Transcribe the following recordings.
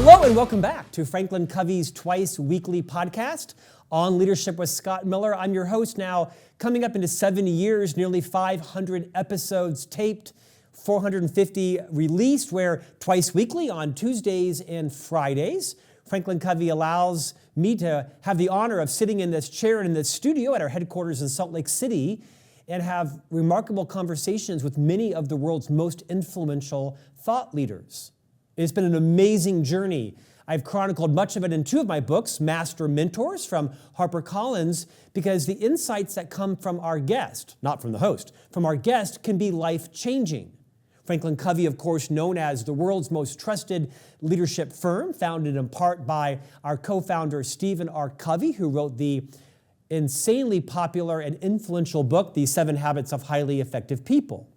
Hello and welcome back to Franklin Covey's twice weekly podcast on Leadership with Scott Miller. I'm your host now, coming up into 7 years, nearly 500 episodes taped, 450 released, where twice weekly on Tuesdays and Fridays, Franklin Covey allows me to have the honor of sitting in this chair and in this studio at our headquarters in Salt Lake City and have remarkable conversations with many of the world's most influential thought leaders. It's been an amazing journey. I've chronicled much of it in two of my books, Master Mentors from HarperCollins, because the insights that come from our guest, not from the host, from our guest can be life-changing. Franklin Covey, of course, known as the world's most trusted leadership firm, founded in part by our co-founder Stephen R. Covey, who wrote the insanely popular and influential book, The 7 Habits of Highly Effective People.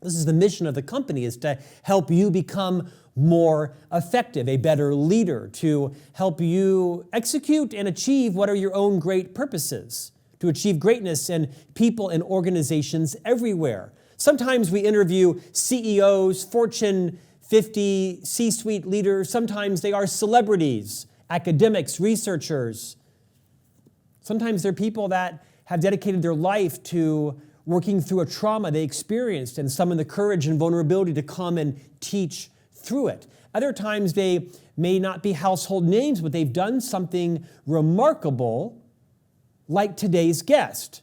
This is the mission of the company, is to help you become more effective, a better leader, to help you execute and achieve what are your own great purposes, to achieve greatness in people and organizations everywhere. Sometimes we interview CEOs, Fortune 50, C-suite leaders. Sometimes they are celebrities, academics, researchers. Sometimes they're people that have dedicated their life to working through a trauma they experienced and summon the courage and vulnerability to come and teach through it. Other times they may not be household names, but they've done something remarkable, like today's guest.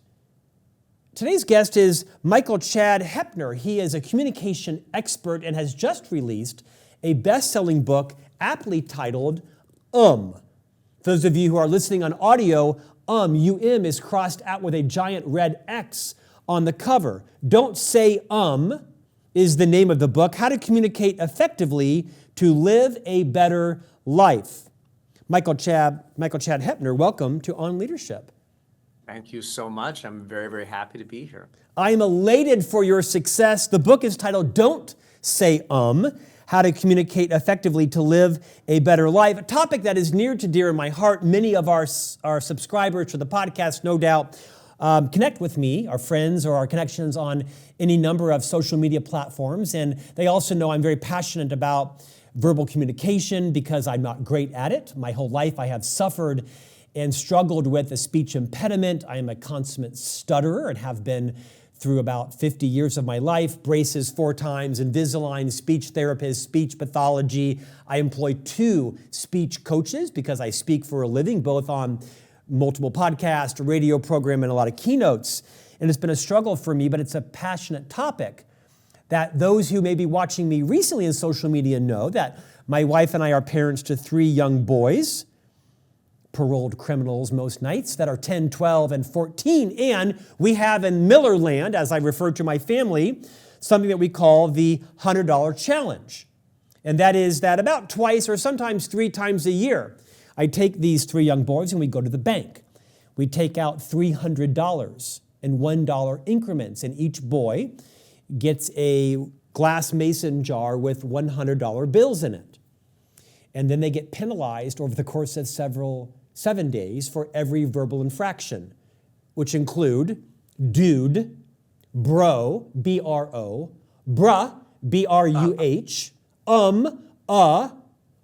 Today's guest is Michael Chad Hoeppner. He is a communication expert and has just released a best-selling book aptly titled For those of you who are listening on audio, UM is crossed out with a giant red X on the cover. Don't say is the name of the book, How to Communicate Effectively to Live a Better Life. Michael Chad Hoeppner, welcome to On Leadership. Thank you so much. I'm very, very happy to be here. I am elated for your success. The book is titled Don't Say How to Communicate Effectively to Live a Better Life, a topic that is near to dear in my heart. Many of our subscribers to the podcast, no doubt, connect with me, our friends or our connections on any number of social media platforms. And they also know I'm very passionate about verbal communication because I'm not great at it. My whole life I have suffered and struggled with a speech impediment. I am a consummate stutterer and have been through about 50 years of my life, braces 4 times, Invisalign, speech therapist, speech pathology. I employ 2 speech coaches because I speak for a living, both on multiple podcasts, a radio program, and a lot of keynotes. And it's been a struggle for me, but it's a passionate topic that those who may be watching me recently in social media know that my wife and I are parents to 3 young boys, paroled criminals most nights, that are 10, 12, and 14. And we have in Millerland, as I refer to my family, something that we call the $100 challenge. And that is that about twice or sometimes 3 times a year, I take these 3 young boys and we go to the bank. We take out $300 in $1 increments, and each boy gets a glass mason jar with $100 bills in it. And then they get penalized over the course of 7 days for every verbal infraction, which include dude, bro, B-R-O, bruh, B-R-U-H,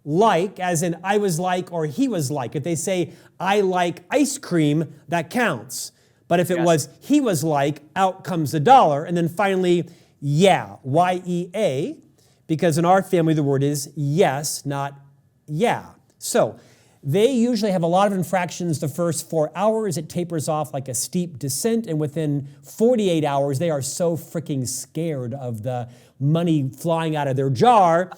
like, as in I was like or he was like. If they say, I like ice cream, that counts. But if it was he was like, out comes the $1. And then finally, yeah, Y-E-A, because in our family the word is yes, not yeah. So they usually have a lot of infractions the first 4 hours. It tapers off like a steep descent. And within 48 hours, they are so freaking scared of the money flying out of their jar,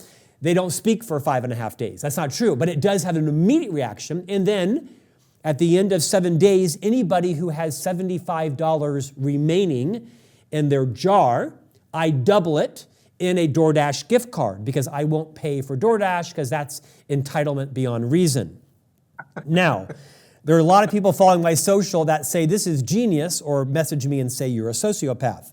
they don't speak for 5.5 days. That's not true, but it does have an immediate reaction. And then at the end of 7 days, anybody who has $75 remaining in their jar, I double it in a DoorDash gift card because I won't pay for DoorDash because that's entitlement beyond reason. Now, there are a lot of people following my social that say this is genius or message me and say you're a sociopath.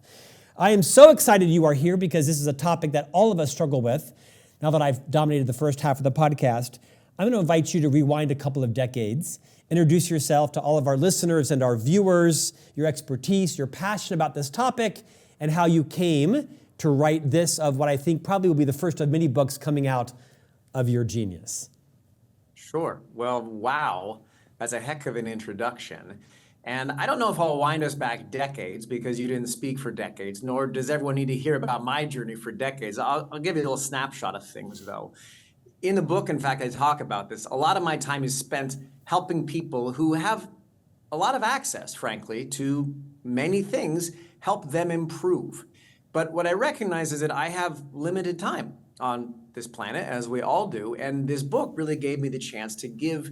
I am so excited you are here because this is a topic that all of us struggle with. Now that I've dominated the first half of the podcast, I'm going to invite you to rewind a couple of decades, introduce yourself to all of our listeners and our viewers, your expertise, your passion about this topic, and how you came to write this of what I think probably will be the first of many books coming out of your genius. Sure. Well, wow. That's a heck of an introduction. And I don't know if I'll wind us back decades because you didn't speak for decades, nor does everyone need to hear about my journey for decades. I'll give you a little snapshot of things, though. In the book, in fact, I talk about this. A lot of my time is spent helping people who have a lot of access, frankly, to many things, help them improve. But what I recognize is that I have limited time on this planet, as we all do. And this book really gave me the chance to give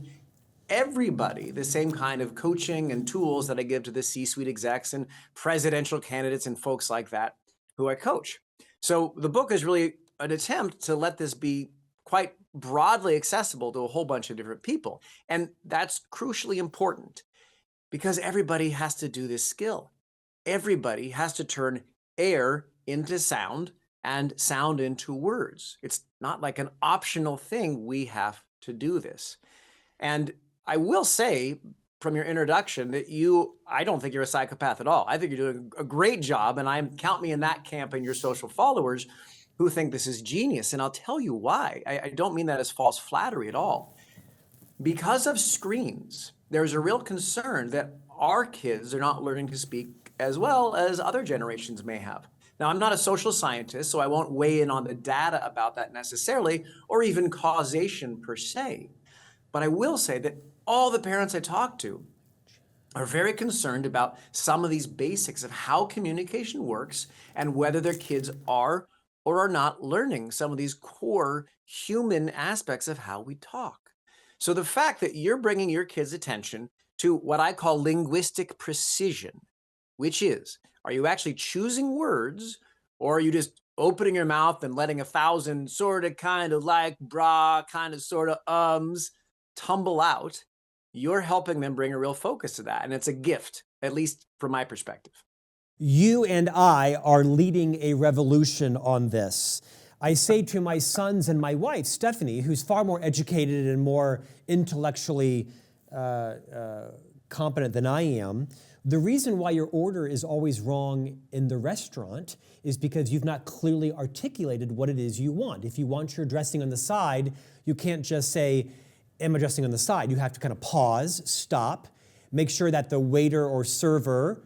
everybody the same kind of coaching and tools that I give to the C-suite execs and presidential candidates and folks like that who I coach. So the book is really an attempt to let this be quite broadly accessible to a whole bunch of different people. And that's crucially important because everybody has to do this skill. Everybody has to turn air into sound and sound into words. It's not like an optional thing. We have to do this. And I will say from your introduction that I don't think you're a psychopath at all. I think you're doing a great job, and count me in that camp and your social followers who think this is genius. And I'll tell you why. I don't mean that as false flattery at all. Because of screens, there's a real concern that our kids are not learning to speak as well as other generations may have. Now, I'm not a social scientist, so I won't weigh in on the data about that necessarily, or even causation per se. But I will say that all the parents I talk to are very concerned about some of these basics of how communication works and whether their kids are or are not learning some of these core human aspects of how we talk. So the fact that you're bringing your kids' attention to what I call linguistic precision, which is, are you actually choosing words, or are you just opening your mouth and letting 1,000 sort of, kind of, like, brah, kind of, sort of, ums tumble out? You're helping them bring a real focus to that. And it's a gift, at least from my perspective. You and I are leading a revolution on this. I say to my sons and my wife, Stephanie, who's far more educated and more intellectually competent than I am, the reason why your order is always wrong in the restaurant is because you've not clearly articulated what it is you want. If you want your dressing on the side, you can't just say, am I dressing on the side? You have to kind of pause, stop, make sure that the waiter or server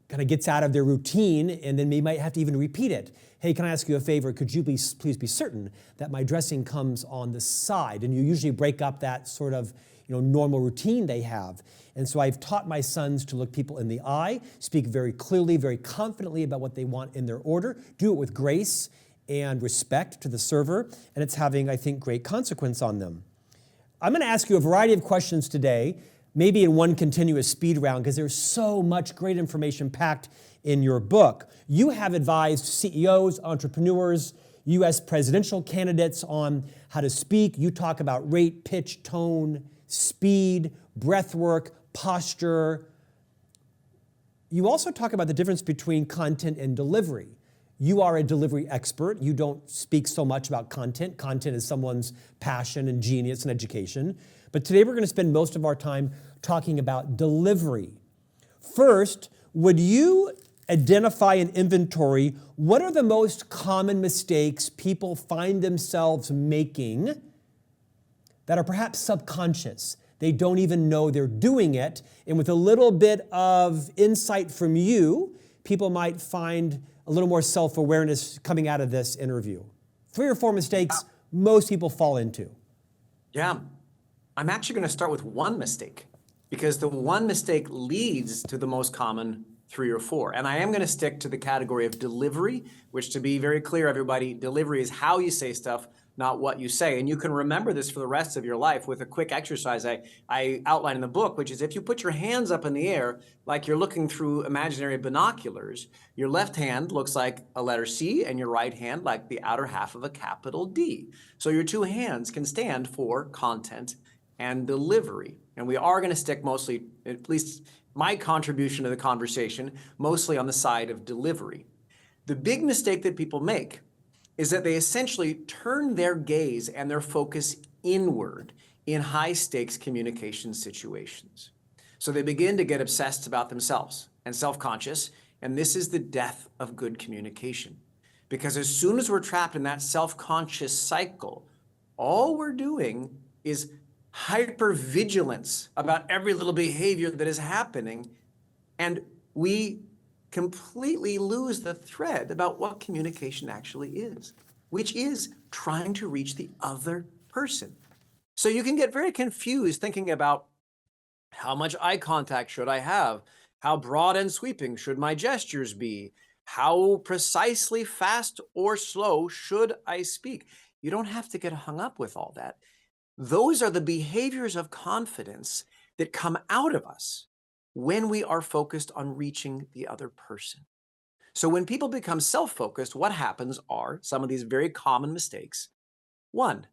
kind of gets out of their routine, and then they might have to even repeat it. Hey, can I ask you a favor? Could you please be certain that my dressing comes on the side? And you usually break up that sort of normal routine they have. And so I've taught my sons to look people in the eye, speak very clearly, very confidently about what they want in their order, do it with grace and respect to the server, and it's having, I think, great consequence on them. I'm going to ask you a variety of questions today, maybe in one continuous speed round, because there's so much great information packed in your book. You have advised CEOs, entrepreneurs, U.S. presidential candidates on how to speak. You talk about rate, pitch, tone, speed, breath work, posture. You also talk about the difference between content and delivery. You are a delivery expert. You don't speak so much about content. Content is someone's passion and genius and education. But today we're going to spend most of our time talking about delivery. First, would you identify and inventory what are the most common mistakes people find themselves making that are perhaps subconscious? They don't even know they're doing it. And with a little bit of insight from you, people might find a little more self-awareness coming out of this interview. 3 or 4 mistakes most people fall into. Yeah. I'm actually going to start with one mistake because the one mistake leads to the most common 3 or 4. And I am going to stick to the category of delivery, which, to be very clear, everybody, delivery is how you say stuff, not what you say. And you can remember this for the rest of your life with a quick exercise I outline in the book, which is if you put your hands up in the air like you're looking through imaginary binoculars, your left hand looks like a letter C and your right hand like the outer half of a capital D. So your 2 hands can stand for content and delivery. And we are going to stick mostly, at least my contribution to the conversation, mostly on the side of delivery. The big mistake that people make is that they essentially turn their gaze and their focus inward in high-stakes communication situations. So they begin to get obsessed about themselves and self-conscious, and this is the death of good communication. Because as soon as we're trapped in that self-conscious cycle, all we're doing is hypervigilance about every little behavior that is happening, and we completely lose the thread about what communication actually is, which is trying to reach the other person. So you can get very confused thinking about how much eye contact should I have? How broad and sweeping should my gestures be? How precisely fast or slow should I speak? You don't have to get hung up with all that. Those are the behaviors of confidence that come out of us when we are focused on reaching the other person. So when people become self-focused, what happens are some of these very common mistakes. One,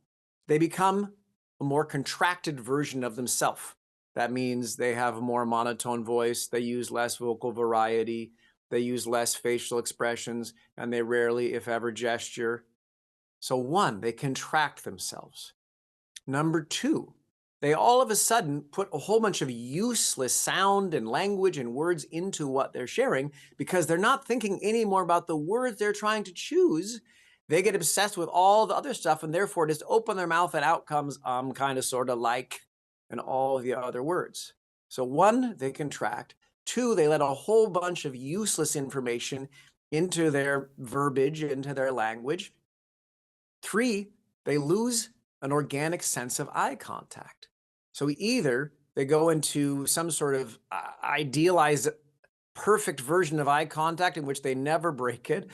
they become a more contracted version of themselves. That means they have a more monotone voice, they use less vocal variety, they use less facial expressions, and they rarely, if ever, gesture. So one, they contract themselves. Number two, they all of a sudden put a whole bunch of useless sound and language and words into what they're sharing because they're not thinking anymore about the words they're trying to choose. They get obsessed with all the other stuff and therefore just open their mouth and out comes kind of, sort of, like, and all the other words. So one, they contract. Two, they let a whole bunch of useless information into their verbiage, into their language. Three, they lose an organic sense of eye contact. So either they go into some sort of idealized perfect version of eye contact in which they never break it,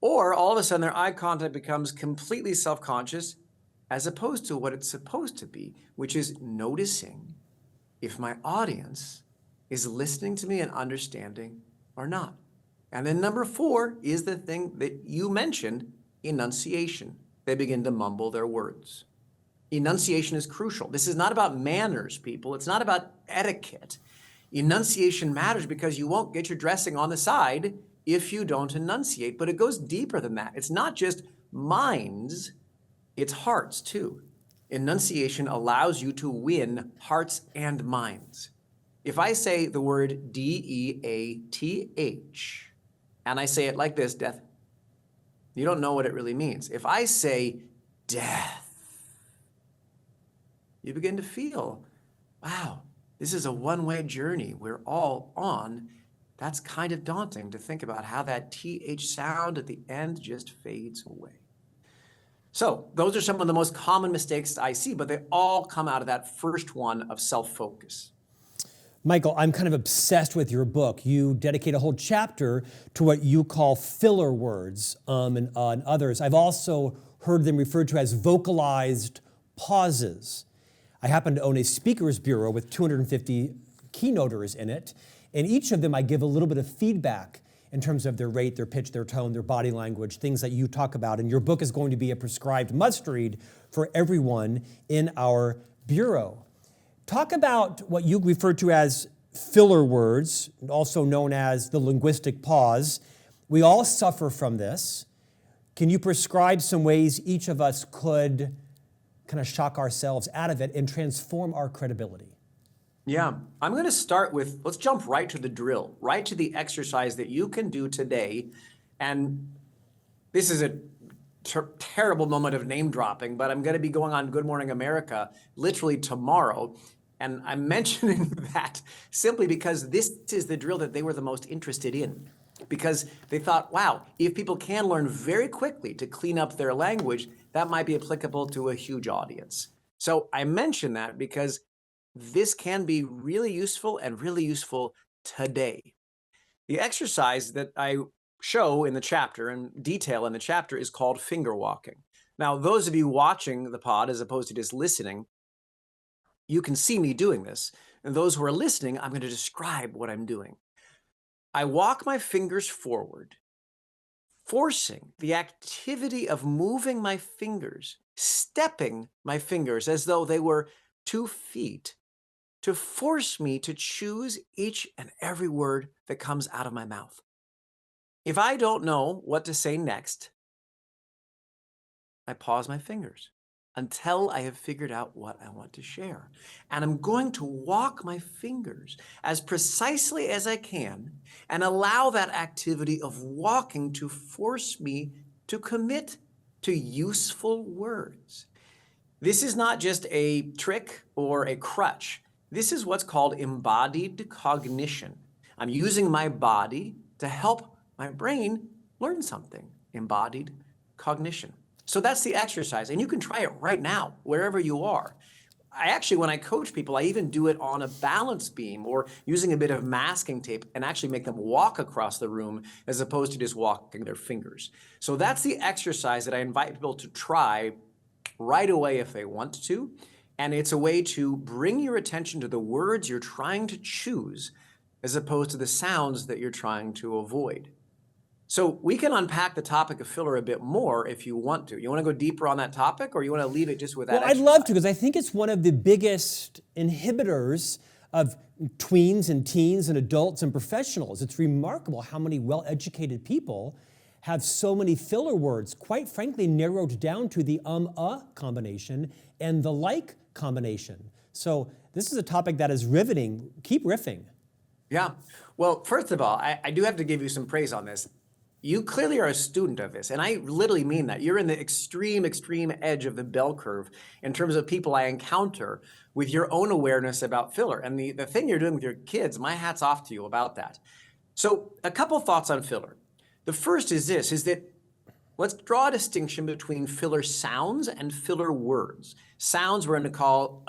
or all of a sudden their eye contact becomes completely self-conscious as opposed to what it's supposed to be, which is noticing if my audience is listening to me and understanding or not. And then number four is the thing that you mentioned, enunciation. They begin to mumble their words. Enunciation is crucial. This is not about manners, people. It's not about etiquette. Enunciation matters because you won't get your dressing on the side if you don't enunciate, but it goes deeper than that. It's not just minds, it's hearts too. Enunciation allows you to win hearts and minds. If I say the word D-E-A-T-H, and I say it like this, death, you don't know what it really means. If I say death, you begin to feel, wow, this is a one-way journey we're all on. That's kind of daunting to think about how that TH sound at the end just fades away. So those are some of the most common mistakes I see, but they all come out of that first one of self-focus. Michael, I'm kind of obsessed with your book. You dedicate a whole chapter to what you call filler words and others. I've also heard them referred to as vocalized pauses. I happen to own a speakers bureau with 250 keynoters in it, and each of them I give a little bit of feedback in terms of their rate, their pitch, their tone, their body language, things that you talk about. And your book is going to be a prescribed must-read for everyone in our bureau. Talk about what you refer to as filler words, also known as the linguistic pause. We all suffer from this. Can you prescribe some ways each of us could kind of shock ourselves out of it and transform our credibility? Yeah, I'm going to start with, let's jump right to the drill, right to the exercise that you can do today. And this is a terrible moment of name dropping, but I'm going to be going on Good Morning America literally tomorrow. And I'm mentioning that simply because this is the drill that they were the most interested in. Because they thought, wow, if people can learn very quickly to clean up their language, that might be applicable to a huge audience. So I mention that because this can be really useful and really useful today. The exercise that I show in the chapter and detail in the chapter is called finger walking. Now, those of you watching the pod as opposed to just listening, you can see me doing this. And those who are listening, I'm going to describe what I'm doing. I walk my fingers forward, forcing the activity of moving my fingers, stepping my fingers as though they were 2 feet, to force me to choose each and every word that comes out of my mouth. If I don't know what to say next, I pause my fingers until I have figured out what I want to share. And I'm going to walk my fingers as precisely as I can and allow that activity of walking to force me to commit to useful words. This is not just a trick or a crutch. This is what's called embodied cognition. I'm using my body to help my brain learn something. Embodied cognition. So that's the exercise, and you can try it right now, wherever you are. When I coach people, I even do it on a balance beam or using a bit of masking tape and actually make them walk across the room as opposed to just walking their fingers. So that's the exercise that I invite people to try right away if they want to. And it's a way to bring your attention to the words you're trying to choose as opposed to the sounds that you're trying to avoid. So we can unpack the topic of filler a bit more if you want to. You want to go deeper on that topic, or you want to leave it just with that Well, I'd love to, because I think it's one of the biggest inhibitors of tweens and teens and adults and professionals. It's remarkable how many well-educated people have so many filler words, quite frankly, narrowed down to the combination and the like combination. So this is a topic that is riveting. Keep riffing. Yeah. Well, first of all, I do have to give you some praise on this. You clearly are a student of this, and I literally mean that. You're in the extreme edge of the bell curve in terms of people I encounter with your own awareness about filler. And the thing you're doing with your kids, my hat's off to you about that. So a couple thoughts on filler. The first is this, is that let's draw a distinction between filler sounds and filler words. Sounds we're going to call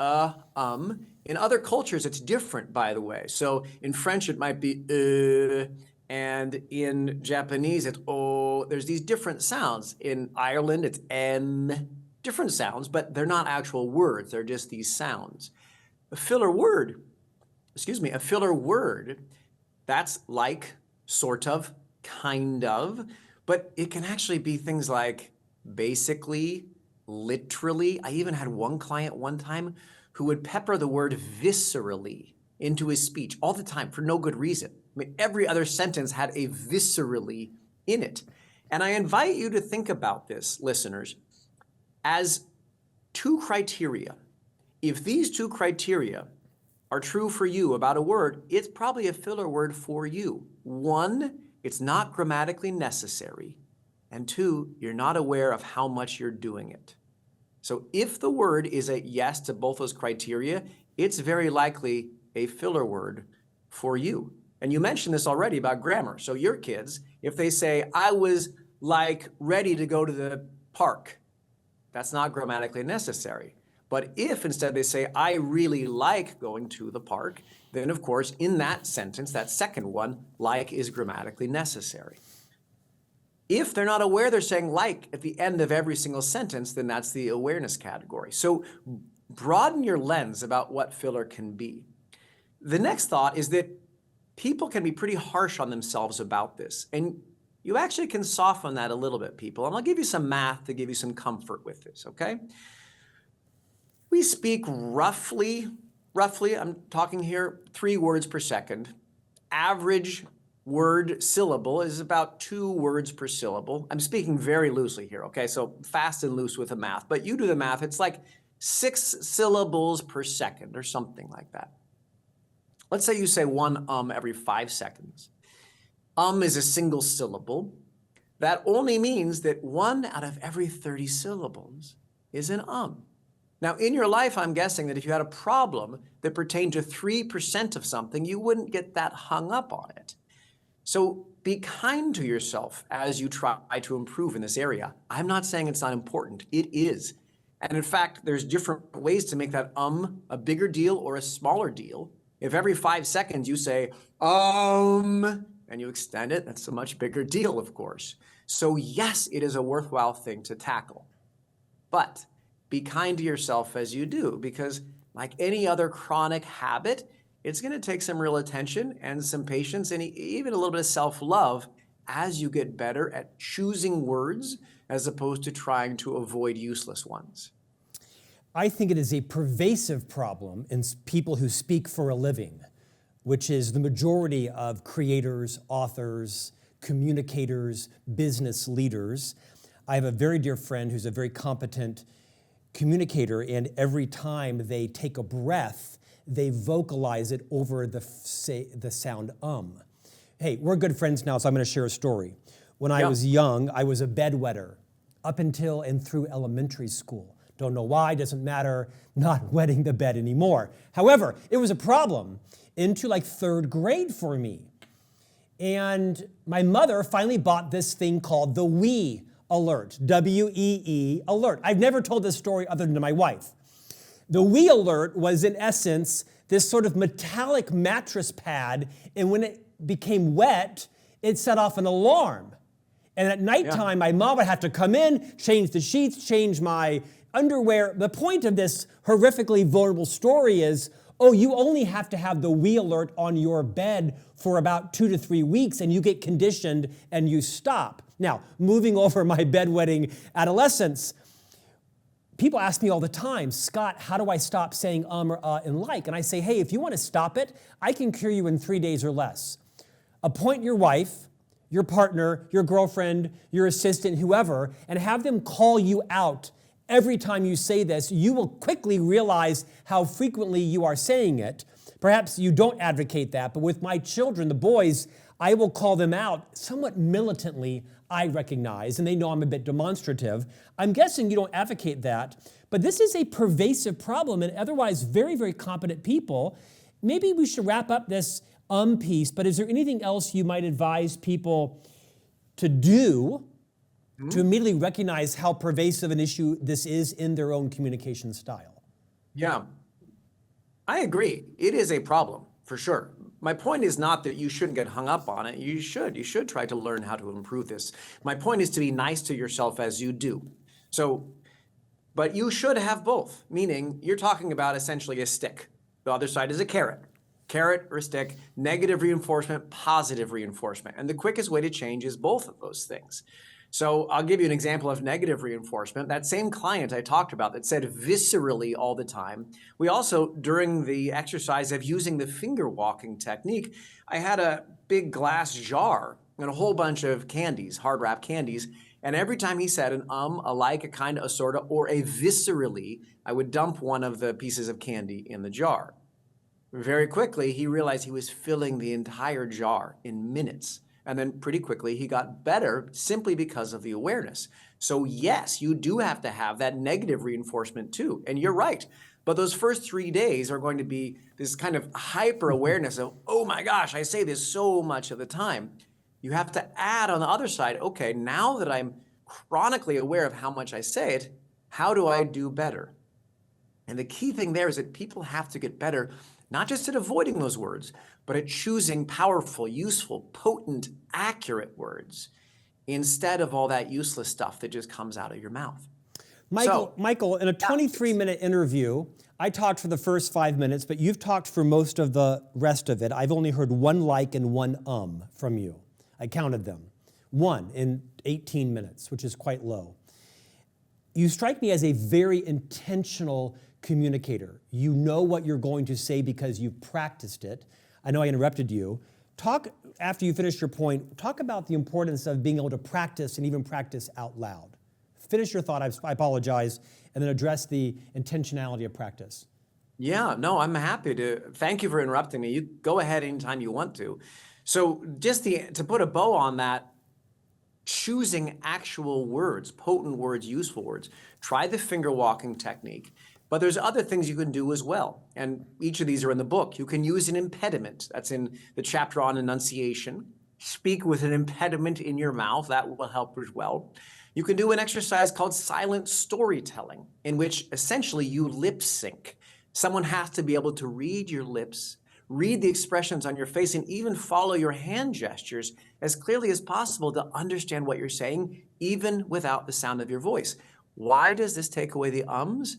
In other cultures, it's different, by the way. So in French, it might be and in Japanese, it's oh. There's these different sounds. In Ireland, it's n. Different sounds, but they're not actual words. They're just these sounds. A filler word, that's like, sort of, kind of, but it can actually be things like basically, literally. I even had one client one time who would pepper the word viscerally into his speech all the time for no good reason. I mean, every other sentence had a viscerally in it. And I invite you to think about this, listeners, as two criteria. If these two criteria are true for you about a word, it's probably a filler word for you. One, it's not grammatically necessary. And two, you're not aware of how much you're doing it. So if the word is a yes to both those criteria, it's very likely a filler word for you. And you mentioned this already about grammar. So your kids, if they say, I was like ready to go to the park, that's not grammatically necessary. But if instead they say, I really like going to the park, then of course, in that sentence, that second one, like is grammatically necessary. If they're not aware they're saying like at the end of every single sentence, then that's the awareness category. So broaden your lens about what filler can be. The next thought is that people can be pretty harsh on themselves about this. And you actually can soften that a little bit, people. And I'll give you some math to give you some comfort with this, okay? We speak roughly, I'm talking here, 3 words per second. Average word syllable is about 2 words per syllable. I'm speaking very loosely here, okay? So fast and loose with the math. But you do the math, it's like 6 syllables per second or something like that. Let's say you say one every 5 seconds. Is a single syllable. That only means that 1 out of every 30 syllables is an Now, in your life, I'm guessing that if you had a problem that pertained to 3% of something, you wouldn't get that hung up on it. So be kind to yourself as you try to improve in this area. I'm not saying it's not important. It is. And in fact, there's different ways to make that a bigger deal or a smaller deal. If every 5 seconds you say, and you extend it, that's a much bigger deal, of course. So yes, it is a worthwhile thing to tackle. But be kind to yourself as you do, because like any other chronic habit, it's going to take some real attention and some patience and even a little bit of self-love as you get better at choosing words as opposed to trying to avoid useless ones. I think it is a pervasive problem in people who speak for a living, which is the majority of creators, authors, communicators, business leaders. I have a very dear friend who's a very competent communicator, and every time they take a breath, they vocalize it over the sound Hey, we're good friends now, so I'm going to share a story. When I was young, I was a bedwetter up until and through elementary school. Don't know why, doesn't matter, not wetting the bed anymore. However, it was a problem into like third grade for me. And my mother finally bought this thing called the WEE alert, W-E-E alert. I've never told this story other than to my wife. The WEE alert was in essence this sort of metallic mattress pad, and when it became wet, it set off an alarm. And at nighttime, my mom would have to come in, change the sheets, change my underwear. The point of this horrifically vulnerable story is, oh, you only have to have the WEE alert on your bed for about 2 to 3 weeks and you get conditioned and you stop. Now, moving over my bedwetting adolescence, people ask me all the time, Scott, how do I stop saying or and like? And I say, hey, if you want to stop it, I can cure you in 3 days or less. Appoint your wife, your partner, your girlfriend, your assistant, whoever, and have them call you out every time you say this. You will quickly realize how frequently you are saying it. Perhaps you don't advocate that, but with my children, the boys, I will call them out somewhat militantly, I recognize, and they know I'm a bit demonstrative. I'm guessing you don't advocate that, but this is a pervasive problem and otherwise very, very competent people. Maybe we should wrap up this piece, but is there anything else you might advise people to do to immediately recognize how pervasive an issue this is in their own communication style? Yeah, I agree. It is a problem, for sure. My point is not that you shouldn't get hung up on it. You should try to learn how to improve this. My point is to be nice to yourself as you do. But you should have both, meaning you're talking about essentially a stick. The other side is a carrot. Carrot or stick, negative reinforcement, positive reinforcement. And the quickest way to change is both of those things. So I'll give you an example of negative reinforcement. That same client I talked about that said viscerally all the time. We also, during the exercise of using the finger walking technique, I had a big glass jar and a whole bunch of candies, hard wrap candies. And every time he said an a like, a kind of, a sort of, or a viscerally, I would dump one of the pieces of candy in the jar. Very quickly, he realized he was filling the entire jar in minutes. And then pretty quickly, he got better simply because of the awareness. So yes, you do have to have that negative reinforcement too. And you're right. But those first 3 days are going to be this kind of hyper awareness of, oh my gosh, I say this so much of the time. You have to add on the other side, okay, now that I'm chronically aware of how much I say it, how do I do better? And the key thing there is that people have to get better, not just at avoiding those words, but at choosing powerful, useful, potent, accurate words instead of all that useless stuff that just comes out of your mouth. Michael, in a 23-minute interview, I talked for the first 5 minutes, but you've talked for most of the rest of it. I've only heard one like and one from you. I counted them. One in 18 minutes, which is quite low. You strike me as a very intentional communicator. You know what you're going to say because you've practiced it. I know I interrupted you. Talk, after you finish your point, talk about the importance of being able to practice and even practice out loud. Finish your thought, I apologize, and then address the intentionality of practice. Yeah, no, I'm happy to. Thank you for interrupting me. You go ahead anytime you want to. So just to put a bow on that, choosing actual words, potent words, useful words. Try the finger walking technique. But there's other things you can do as well. And each of these are in the book. You can use an impediment. That's in the chapter on enunciation. Speak with an impediment in your mouth. That will help as well. You can do an exercise called silent storytelling, in which essentially you lip sync. Someone has to be able to read your lips, read the expressions on your face, and even follow your hand gestures as clearly as possible to understand what you're saying, even without the sound of your voice. Why does this take away the ums?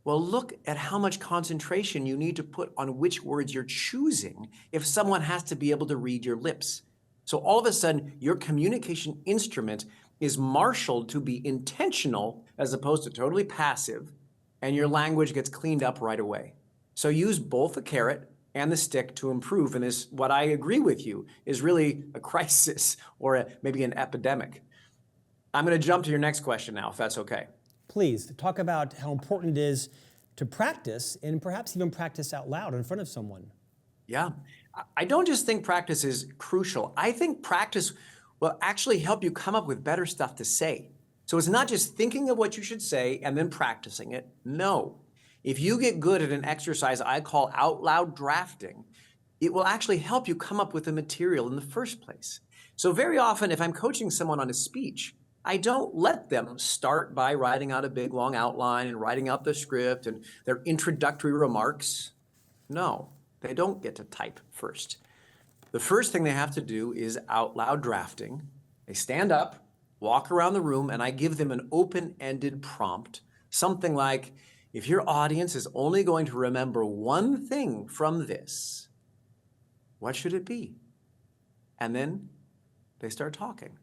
Well, look at how much concentration you need to put on which words you're choosing if someone has to be able to read your lips. So all of a sudden, your communication instrument is marshaled to be intentional as opposed to totally passive, and your language gets cleaned up right away. So use both the carrot and the stick to improve, and this, what I agree with you, is really a crisis or maybe an epidemic. I'm going to jump to your next question now, if that's okay. Please, talk about how important it is to practice and perhaps even practice out loud in front of someone. Yeah, I don't just think practice is crucial. I think practice will actually help you come up with better stuff to say. So it's not just thinking of what you should say and then practicing it. No. If you get good at an exercise I call out loud drafting, it will actually help you come up with the material in the first place. So very often, if I'm coaching someone on a speech, I don't let them start by writing out a big long outline and writing out the script and their introductory remarks. No, they don't get to type first. The first thing they have to do is out loud drafting. They stand up, walk around the room, and I give them an open-ended prompt, something like, if your audience is only going to remember one thing from this, what should it be? And then they start talking.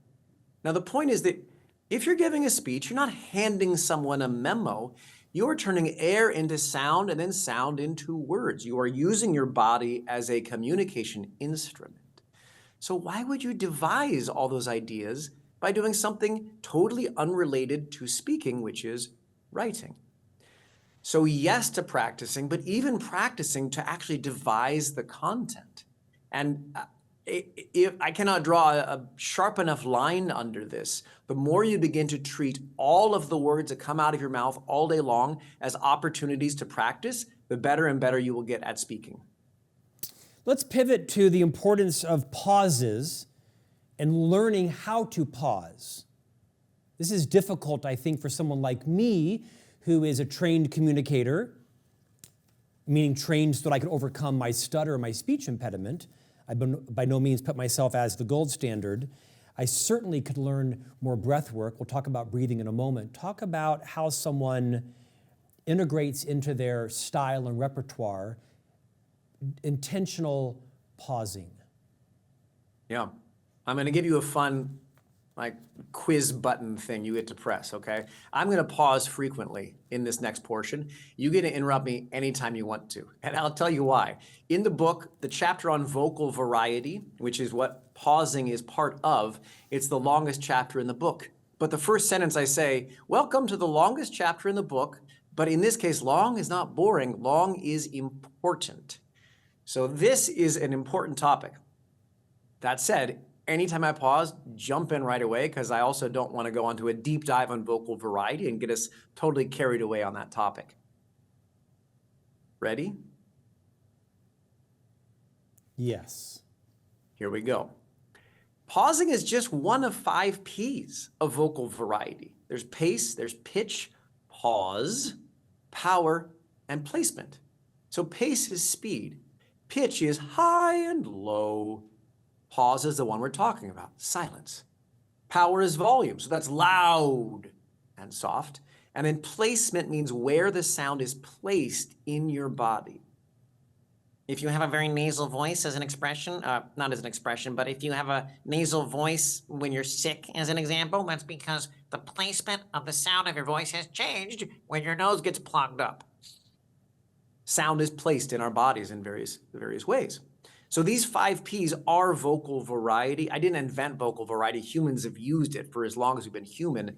Now, the point is that if you're giving a speech, you're not handing someone a memo. You're turning air into sound and then sound into words. You are using your body as a communication instrument. So why would you devise all those ideas by doing something totally unrelated to speaking, which is writing? So yes to practicing, but even practicing to actually devise the content. And if I cannot draw a sharp enough line under this, the more you begin to treat all of the words that come out of your mouth all day long as opportunities to practice, the better and better you will get at speaking. Let's pivot to the importance of pauses and learning how to pause. This is difficult, I think, for someone like me, who is a trained communicator, meaning trained so that I can overcome my stutter or my speech impediment. I by no means put myself as the gold standard. I certainly could learn more breath work. We'll talk about breathing in a moment. Talk about how someone integrates into their style and repertoire intentional pausing. Yeah. I'm going to give you a fun quiz button thing you get to press, okay? I'm going to pause frequently in this next portion. You get to interrupt me anytime you want to, and I'll tell you why. In the book, the chapter on vocal variety, which is what pausing is part of, it's the longest chapter in the book. But the first sentence I say, welcome to the longest chapter in the book, but in this case, long is not boring, long is important. So this is an important topic. That said, anytime I pause, jump in right away, because I also don't want to go onto a deep dive on vocal variety and get us totally carried away on that topic. Ready? Yes. Here we go. Pausing is just one of 5 P's of vocal variety. There's pace, there's pitch, pause, power, and placement. So pace is speed. Pitch is high and low. Pause is the one we're talking about, silence. Power is volume, so that's loud and soft. And then placement means where the sound is placed in your body. If you have a very nasal voice as an expression, not as an expression, but if you have a nasal voice when you're sick, as an example, that's because the placement of the sound of your voice has changed when your nose gets plugged up. Sound is placed in our bodies in various ways. So these 5 P's are vocal variety. I didn't invent vocal variety. Humans have used it for as long as we've been human.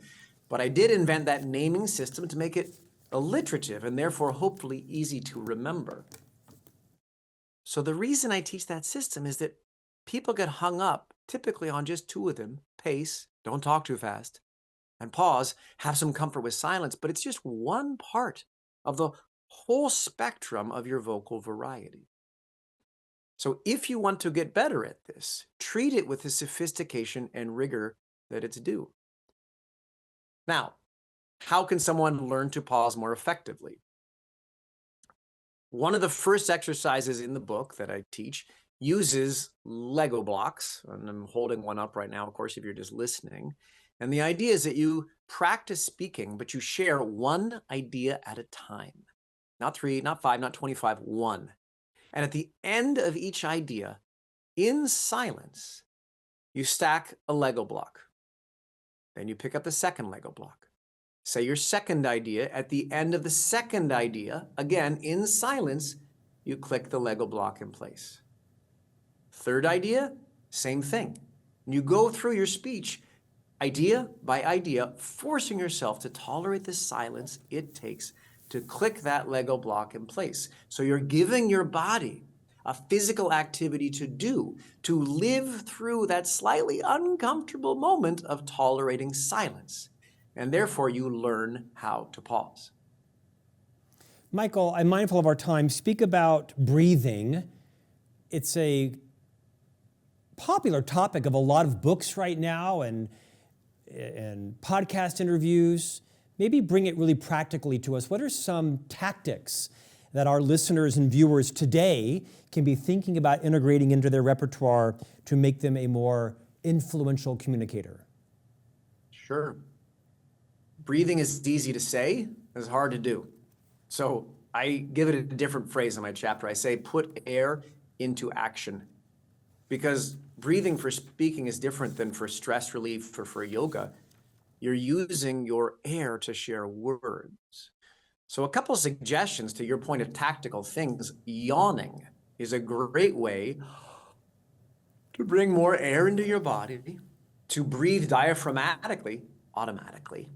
But I did invent that naming system to make it alliterative and therefore hopefully easy to remember. So the reason I teach that system is that people get hung up typically on just 2 of them: pace, don't talk too fast, and pause, have some comfort with silence. But it's just one part of the whole spectrum of your vocal variety. So if you want to get better at this, treat it with the sophistication and rigor that it's due. Now, how can someone learn to pause more effectively? One of the first exercises in the book that I teach uses Lego blocks, and I'm holding one up right now, of course, if you're just listening. And the idea is that you practice speaking, but you share one idea at a time. Not 3, not 5, not 25, 1. And at the end of each idea, in silence, you stack a Lego block. Then you pick up the second Lego block. Say your second idea. At the end of the second idea, again, in silence, you click the Lego block in place. Third idea, same thing. You go through your speech, idea by idea, forcing yourself to tolerate the silence it takes to click that Lego block in place. So you're giving your body a physical activity to do, to live through that slightly uncomfortable moment of tolerating silence. and therefore you learn how to pause. Michael, I'm mindful of our time. Speak about breathing. It's a popular topic of a lot of books right now and podcast interviews. Maybe bring it really practically to us. What are some tactics that our listeners and viewers today can be thinking about integrating into their repertoire to make them a more influential communicator? Sure. Breathing is easy to say, it's hard to do. So I give it a different phrase in my chapter. I say, put air into action. Because breathing for speaking is different than for stress relief or for yoga. You're using your air to share words. So a couple of suggestions to your point of tactical things. Yawning is a great way to bring more air into your body, to breathe diaphragmatically, automatically,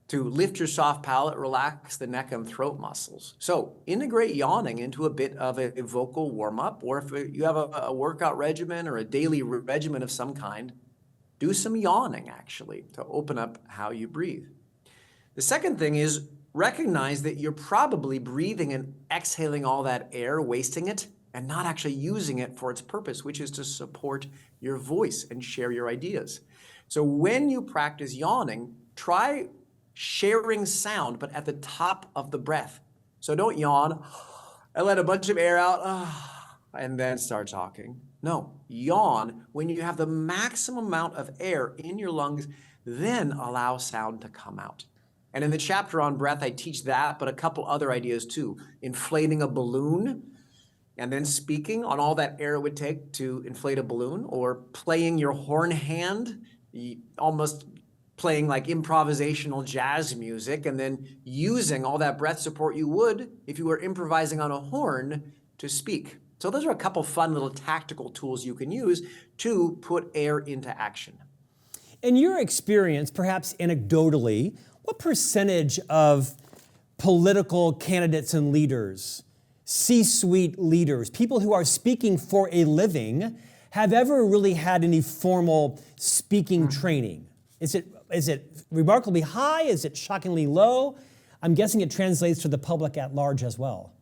to lift your soft palate, relax the neck and throat muscles. So integrate yawning into a bit of a vocal warm-up, or if you have a workout regimen or a daily regimen of some kind, do some yawning actually to open up how you breathe. The second thing is recognize that you're probably breathing and exhaling all that air, wasting it, and not actually using it for its purpose, which is to support your voice and share your ideas. So when you practice yawning, try sharing sound, but at the top of the breath. So don't yawn and let a bunch of air out and then start talking. No, yawn when you have the maximum amount of air in your lungs, then allow sound to come out. And in the chapter on breath, I teach that, but a couple other ideas too. Inflating a balloon and then speaking on all that air it would take to inflate a balloon, or playing your horn hand, almost playing like improvisational jazz music, and then using all that breath support you would if you were improvising on a horn to speak. So those are a couple fun little tactical tools you can use to put air into action. In your experience, perhaps anecdotally, what percentage of political candidates and leaders, C-suite leaders, people who are speaking for a living, have ever really had any formal speaking training? Is it remarkably high? Is it shockingly low? I'm guessing it translates to the public at large as well.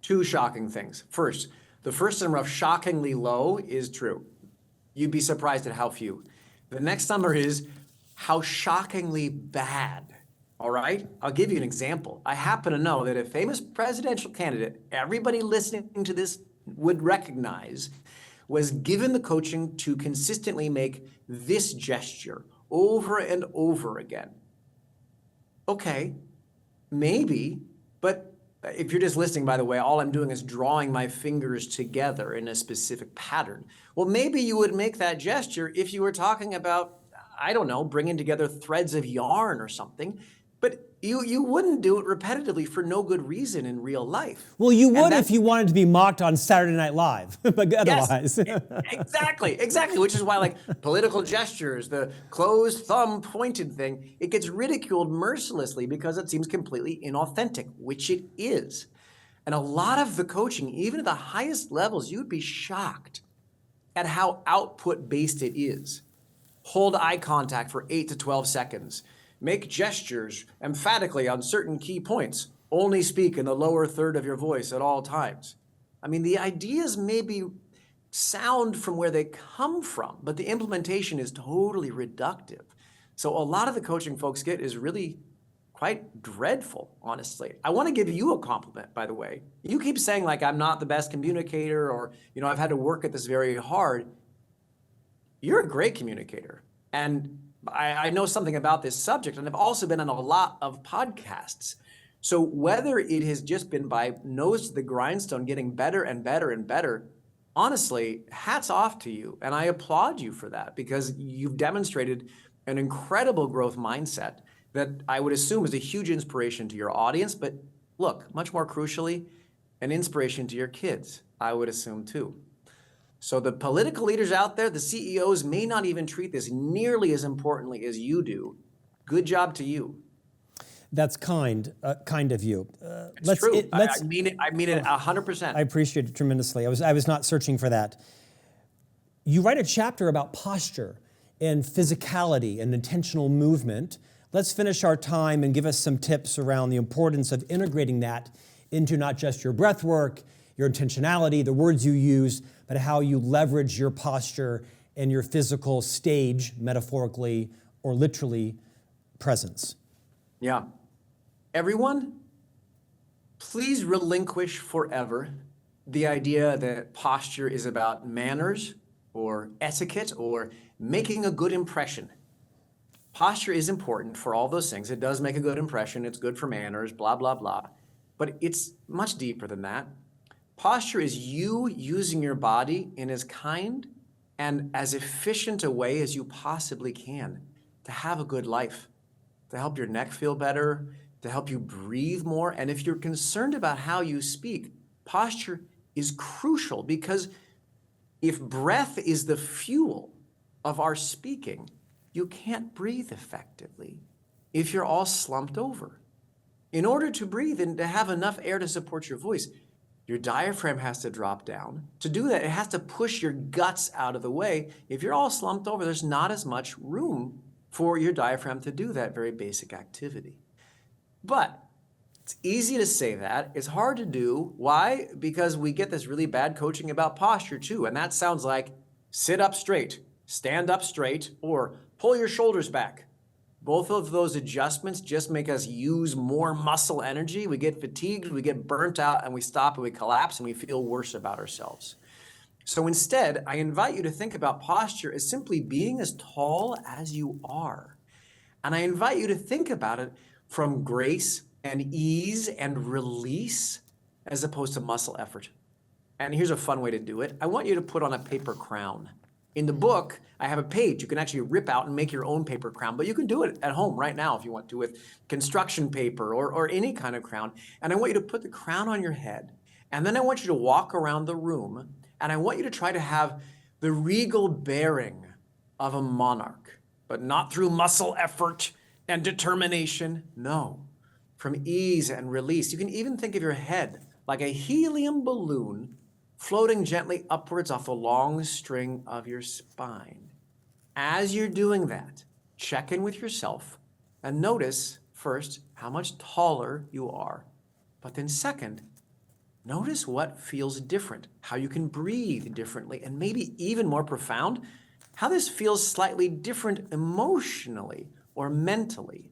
Two shocking things. First, the first number of shockingly low is true. You'd be surprised at how few. The next number is how shockingly bad. All right? I'll give you an example. I happen to know that a famous presidential candidate, everybody listening to this would recognize, was given the coaching to consistently make this gesture over and over again. Okay, maybe, but if you're just listening, by the way, all I'm doing is drawing my fingers together in a specific pattern. Well, maybe you would make that gesture if you were talking about, I don't know, bringing together threads of yarn or something, but you wouldn't do it repetitively for no good reason in real life. Well, you would if you wanted to be mocked on Saturday Night Live, but otherwise. Yes, exactly, which is why like political gestures, the closed thumb pointed thing, it gets ridiculed mercilessly because it seems completely inauthentic, which it is. And a lot of the coaching, even at the highest levels, you'd be shocked at how output-based it is. Hold eye contact for 8 to 12 seconds. Make gestures emphatically on certain key points. Only speak in the lower third of your voice at all times. I mean, the ideas maybe sound from where they come from, but the implementation is totally reductive. So a lot of the coaching folks get is really quite dreadful, honestly. I want to give you a compliment, by the way. You keep saying like, I'm not the best communicator, or, I've had to work at this very hard. You're a great communicator. And I know something about this subject, and I've also been on a lot of podcasts. So whether it has just been by nose to the grindstone, getting better and better and better, honestly, hats off to you. And I applaud you for that, because you've demonstrated an incredible growth mindset that I would assume is a huge inspiration to your audience. But look, much more crucially, an inspiration to your kids, I would assume too. So the political leaders out there, the CEOs, may not even treat this nearly as importantly as you do. Good job to you. That's kind of you. It's true. I mean it 100%. I appreciate it tremendously. I was not searching for that. You write a chapter about posture and physicality and intentional movement. let's finish our time and give us some tips around the importance of integrating that into not just your breath work, your intentionality, the words you use, but how you leverage your posture and your physical stage, metaphorically or literally, presence. Yeah. Everyone, please relinquish forever the idea that posture is about manners or etiquette or making a good impression. Posture is important for all those things. It does make a good impression. It's good for manners, blah, blah, blah. But it's much deeper than that. Posture is you using your body in as kind and as efficient a way as you possibly can to have a good life, to help your neck feel better, to help you breathe more. And if you're concerned about how you speak, posture is crucial, because if breath is the fuel of our speaking, you can't breathe effectively if you're all slumped over. In order to breathe and to have enough air to support your voice, your diaphragm has to drop down. To do that, it has to push your guts out of the way. If you're all slumped over, there's not as much room for your diaphragm to do that very basic activity. But it's easy to say that. It's hard to do. Why? Because we get this really bad coaching about posture too. And that sounds like sit up straight, stand up straight, or pull your shoulders back. Both of those adjustments just make us use more muscle energy. We get fatigued, we get burnt out, and we stop and we collapse and we feel worse about ourselves. So instead, I invite you to think about posture as simply being as tall as you are. And I invite you to think about it from grace and ease and release as opposed to muscle effort. And here's a fun way to do it. I want you to put on a paper crown. In the book, I have a page you can actually rip out and make your own paper crown, but you can do it at home right now if you want to with construction paper or any kind of crown. And I want you to put the crown on your head. And then I want you to walk around the room, and I want you to try to have the regal bearing of a monarch, but not through muscle effort and determination. No, from ease and release. You can even think of your head like a helium balloon floating gently upwards off the long string of your spine. As you're doing that, check in with yourself and notice first how much taller you are. But then second, notice what feels different, how you can breathe differently, and maybe even more profound, how this feels slightly different emotionally or mentally.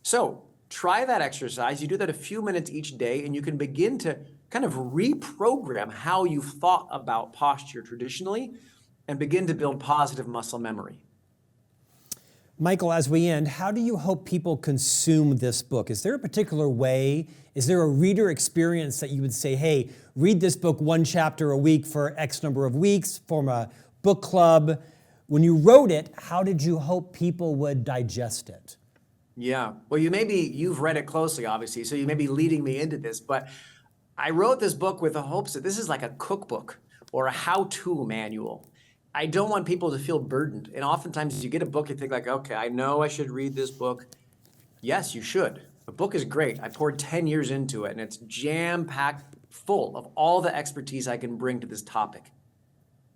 So try that exercise. You do that a few minutes each day, and you can begin to kind of reprogram how you've thought about posture traditionally and begin to build positive muscle memory. Michael, as we end, how do you hope people consume this book? Is there a particular way? Is there a reader experience that you would say, hey, read this book one chapter a week for X number of weeks, form a book club? When you wrote it, how did you hope people would digest it? Yeah, well, you've read it closely, obviously, so you may be leading me into this, but I wrote this book with the hopes that this is like a cookbook or a how-to manual. I don't want people to feel burdened. And oftentimes you get a book, you think like, okay, I know I should read this book. Yes, you should. The book is great. I poured 10 years into it, and it's jam-packed full of all the expertise I can bring to this topic.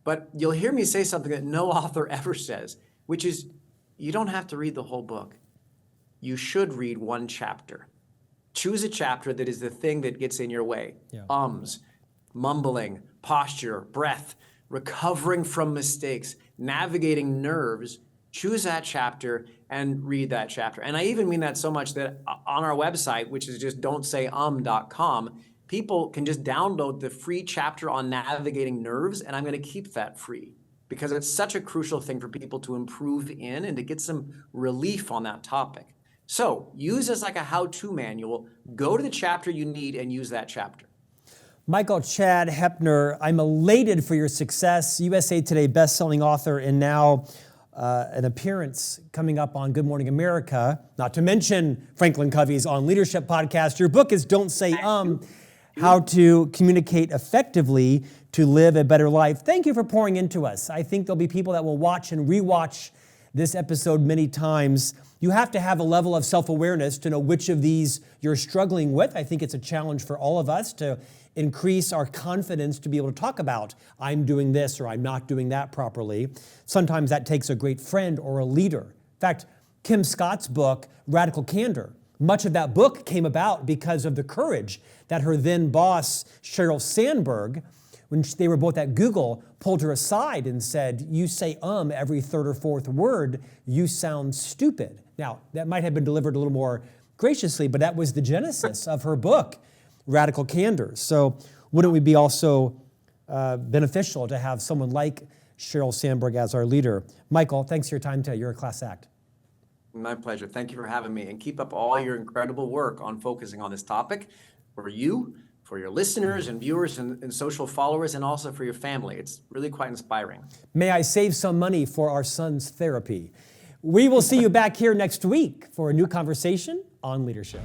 But you'll hear me say something that no author ever says, which is you don't have to read the whole book. You should read one chapter. Choose a chapter that is the thing that gets in your way. Yeah. Mumbling, posture, breath, recovering from mistakes, navigating nerves. Choose that chapter and read that chapter. And I even mean that so much that on our website, which is just don'tsayum.com, people can just download the free chapter on navigating nerves, and I'm going to keep that free because it's such a crucial thing for people to improve in and to get some relief on that topic. So use this like a how-to manual. Go to the chapter you need and use that chapter. Michael Chad Hoeppner, I'm elated for your success. USA Today bestselling author, and now an appearance coming up on Good Morning America, not to mention FranklinCovey's On Leadership podcast. Your book is Don't Say How to Communicate Effectively to Live a Better Life. Thank you for pouring into us. I think there'll be people that will watch and rewatch this episode many times. You have to have a level of self-awareness to know which of these you're struggling with. I think it's a challenge for all of us to increase our confidence to be able to talk about, I'm doing this or I'm not doing that properly. Sometimes that takes a great friend or a leader. In fact, Kim Scott's book, Radical Candor. Much of that book came about because of the courage that her then boss, Sheryl Sandberg, when they were both at Google, pulled her aside and said, "You say every third or fourth word, you sound stupid." Now, that might have been delivered a little more graciously, but that was the genesis of her book, Radical Candor. So wouldn't we be also beneficial to have someone like Sheryl Sandberg as our leader? Michael, thanks for your time today. You're a class act. My pleasure. Thank you for having me, and keep up all your incredible work on focusing on this topic for you, for your listeners and viewers and social followers, and also for your family. It's really quite inspiring. May I save some money for our son's therapy. We will see you back here next week for a new conversation on leadership.